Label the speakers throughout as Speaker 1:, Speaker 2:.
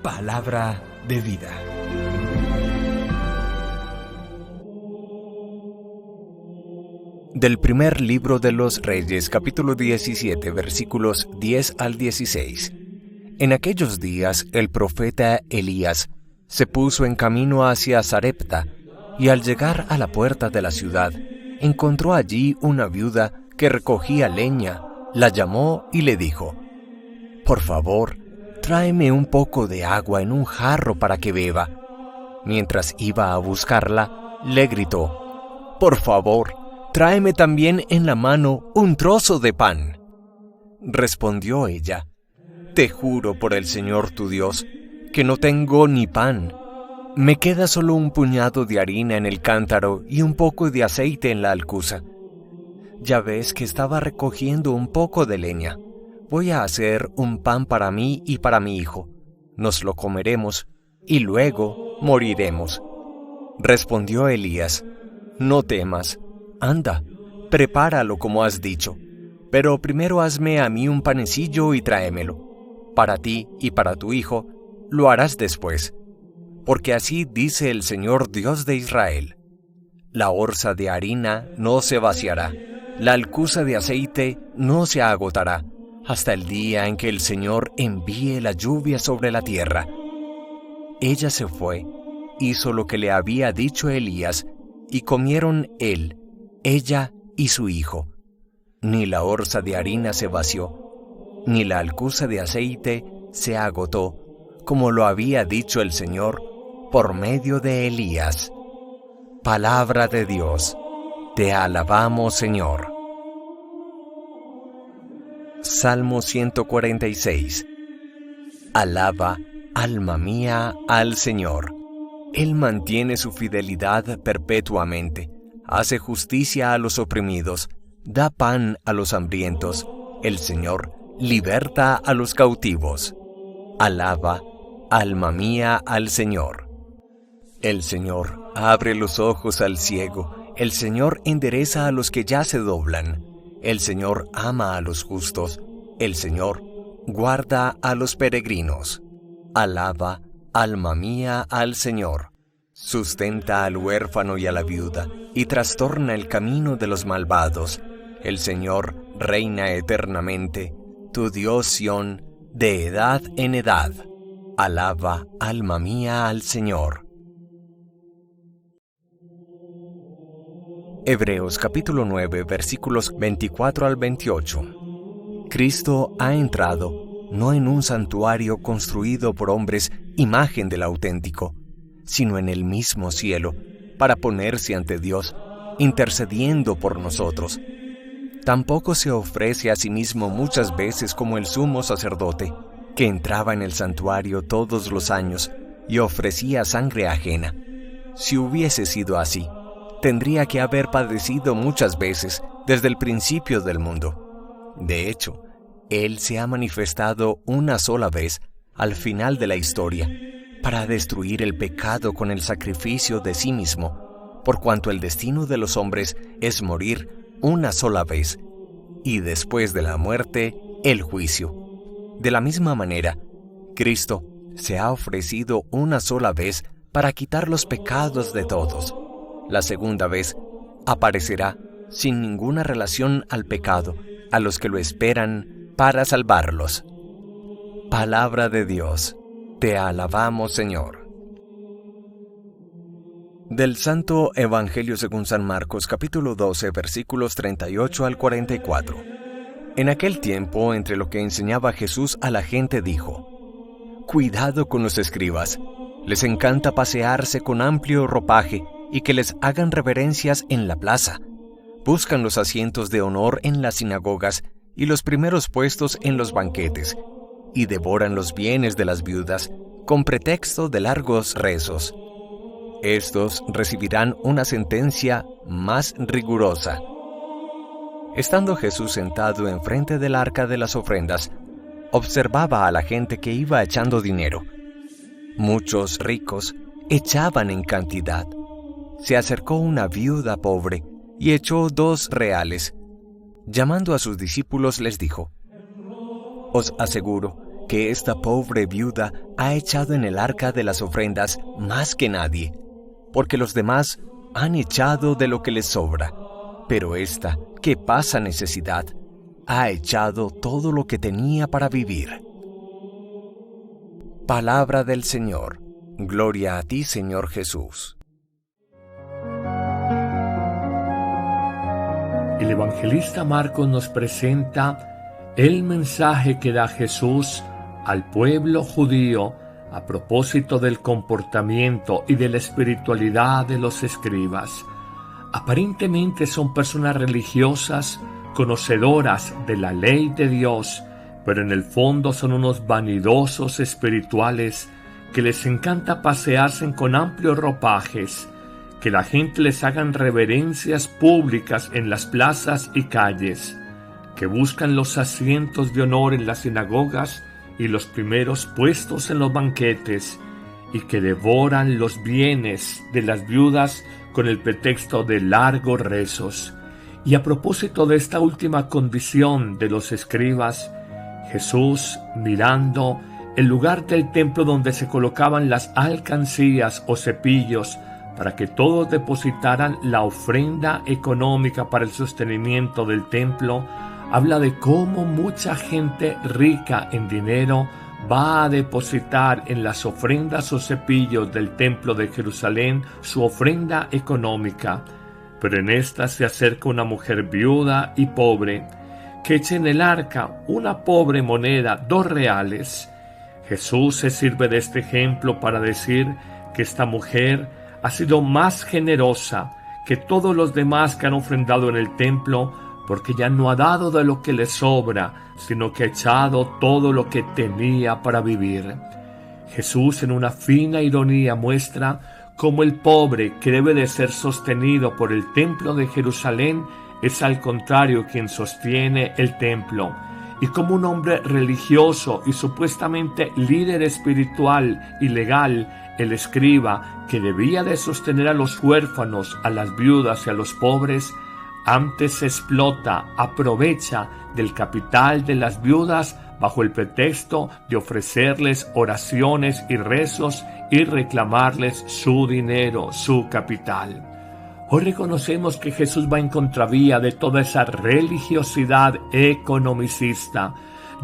Speaker 1: Palabra de vida. Del primer libro de los Reyes, capítulo 17, versículos 10 al 16. En aquellos días el profeta Elías se puso en camino hacia Sarepta, y al llegar a la puerta de la ciudad, encontró allí una viuda que recogía leña. La llamó y le dijo: «Por favor, tráeme un poco de agua en un jarro para que beba». Mientras iba a buscarla, le gritó: «Por favor, tráeme también en la mano un trozo de pan». Respondió ella: «Te juro por el Señor tu Dios, que no tengo ni pan. Me queda solo un puñado de harina en el cántaro y un poco de aceite en la alcuza. Ya ves que estaba recogiendo un poco de leña. Voy a hacer un pan para mí y para mi hijo. Nos lo comeremos y luego moriremos». Respondió Elías: «No temas. Anda, prepáralo como has dicho. Pero primero hazme a mí un panecillo y tráemelo. Para ti y para tu hijo lo harás después. Porque así dice el Señor Dios de Israel: la orza de harina no se vaciará, la alcuza de aceite no se agotará, hasta el día en que el Señor envíe la lluvia sobre la tierra». Ella se fue, hizo lo que le había dicho Elías, y comieron él, ella y su hijo. Ni la orza de harina se vació, ni la alcuza de aceite se agotó, como lo había dicho el Señor por medio de Elías. Palabra de Dios. Te alabamos, Señor. Salmo 146. Alaba, alma mía, al Señor. Él mantiene su fidelidad perpetuamente, hace justicia a los oprimidos, da pan a los hambrientos. El Señor liberta a los cautivos. Alaba, alma mía, al Señor. El Señor abre los ojos al ciego, el Señor endereza a los que ya se doblan. El Señor ama a los justos, el Señor guarda a los peregrinos. Alaba, alma mía, al Señor. Sustenta al huérfano y a la viuda, y trastorna el camino de los malvados. El Señor reina eternamente, tu Dios Sión, de edad en edad. Alaba, alma mía, al Señor. Hebreos capítulo 9, versículos 24 al 28. Cristo ha entrado, no en un santuario construido por hombres, imagen del auténtico, sino en el mismo cielo, para ponerse ante Dios, intercediendo por nosotros. Tampoco se ofrece a sí mismo muchas veces como el sumo sacerdote, que entraba en el santuario todos los años y ofrecía sangre ajena. Si hubiese sido así, tendría que haber padecido muchas veces desde el principio del mundo. De hecho, Él se ha manifestado una sola vez al final de la historia, para destruir el pecado con el sacrificio de sí mismo, por cuanto el destino de los hombres es morir una sola vez, y después de la muerte, el juicio. De la misma manera, Cristo se ha ofrecido una sola vez para quitar los pecados de todos. La segunda vez aparecerá sin ninguna relación al pecado, a los que lo esperan para salvarlos. Palabra de Dios. Te alabamos, Señor. Del Santo Evangelio según San Marcos, capítulo 12, versículos 38 al 44. En aquel tiempo, entre lo que enseñaba Jesús a la gente, dijo: «Cuidado con los escribas. Les encanta pasearse con amplio ropaje y que les hagan reverencias en la plaza. Buscan los asientos de honor en las sinagogas y los primeros puestos en los banquetes, y devoran los bienes de las viudas con pretexto de largos rezos. Estos recibirán una sentencia más rigurosa». Estando Jesús sentado enfrente del arca de las ofrendas, observaba a la gente que iba echando dinero. Muchos ricos echaban en cantidad. Se acercó una viuda pobre y echó 2 reales. Llamando a sus discípulos les dijo: «Os aseguro que esta pobre viuda ha echado en el arca de las ofrendas más que nadie, porque los demás han echado de lo que les sobra, pero esta, que pasa necesidad, ha echado todo lo que tenía para vivir. Palabra del Señor. Gloria a ti, Señor Jesús.
Speaker 2: El evangelista Marcos nos presenta el mensaje que da Jesús al pueblo judío a propósito del comportamiento y de la espiritualidad de los escribas. Aparentemente son personas religiosas, conocedoras de la ley de Dios, pero en el fondo son unos vanidosos espirituales que les encanta pasearse con amplios ropajes, que la gente les hagan reverencias públicas en las plazas y calles, que buscan los asientos de honor en las sinagogas y los primeros puestos en los banquetes, y que devoran los bienes de las viudas con el pretexto de largos rezos. Y a propósito de esta última condición de los escribas, Jesús, mirando el lugar del templo donde se colocaban las alcancías o cepillos para que todos depositaran la ofrenda económica para el sostenimiento del templo, habla de cómo mucha gente rica en dinero va a depositar en las ofrendas o cepillos del templo de Jerusalén su ofrenda económica, pero en esta se acerca una mujer viuda y pobre, que echa en el arca una pobre moneda, 2 reales. Jesús se sirve de este ejemplo para decir que esta mujer ha sido más generosa que todos los demás que han ofrendado en el templo, porque ya no ha dado de lo que le sobra, sino que ha echado todo lo que tenía para vivir. Jesús, en una fina ironía, muestra cómo el pobre, que debe de ser sostenido por el templo de Jerusalén, es al contrario quien sostiene el templo, y como un hombre religioso y supuestamente líder espiritual y legal, el escriba, que debía de sostener a los huérfanos, a las viudas y a los pobres, antes explota, aprovecha del capital de las viudas bajo el pretexto de ofrecerles oraciones y rezos y reclamarles su dinero, su capital. Hoy reconocemos que Jesús va en contravía de toda esa religiosidad economicista,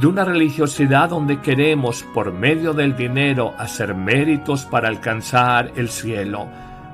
Speaker 2: de una religiosidad donde queremos, por medio del dinero, hacer méritos para alcanzar el cielo.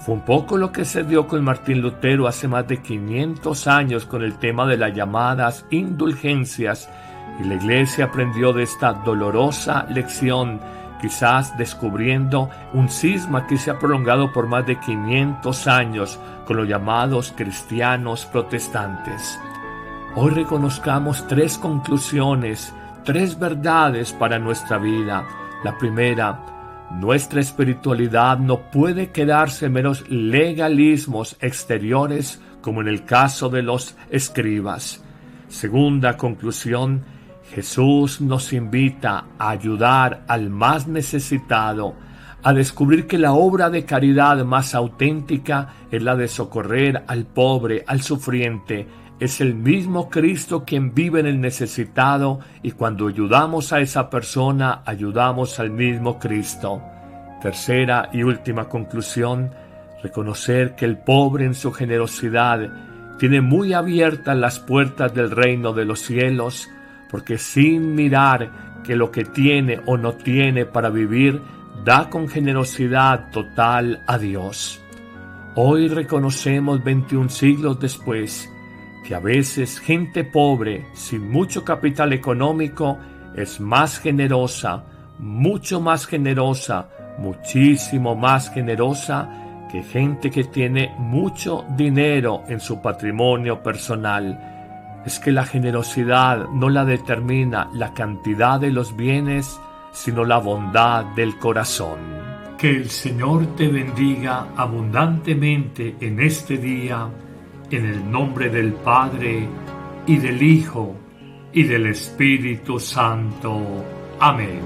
Speaker 2: Fue un poco lo que se dio con Martín Lutero hace más de 500 años con el tema de las llamadas indulgencias, y la Iglesia aprendió de esta dolorosa lección, quizás descubriendo un cisma que se ha prolongado por más de 500 años con los llamados cristianos protestantes. Hoy reconozcamos 3 conclusiones, 3 verdades para nuestra vida. La primera: nuestra espiritualidad no puede quedarse en meros legalismos exteriores como en el caso de los escribas. Segunda conclusión: Jesús nos invita a ayudar al más necesitado, a descubrir que la obra de caridad más auténtica es la de socorrer al pobre, al sufriente. Es el mismo Cristo quien vive en el necesitado, y cuando ayudamos a esa persona, ayudamos al mismo Cristo. Tercera y última conclusión: reconocer que el pobre en su generosidad tiene muy abiertas las puertas del reino de los cielos, porque sin mirar que lo que tiene o no tiene para vivir, da con generosidad total a Dios. Hoy reconocemos 21 siglos después que a veces gente pobre, sin mucho capital económico, es más generosa, mucho más generosa, muchísimo más generosa que gente que tiene mucho dinero en su patrimonio personal. Es que la generosidad no la determina la cantidad de los bienes, sino la bondad del corazón. Que el Señor te bendiga abundantemente en este día, en el nombre del Padre, y del Hijo, y del Espíritu Santo. Amén.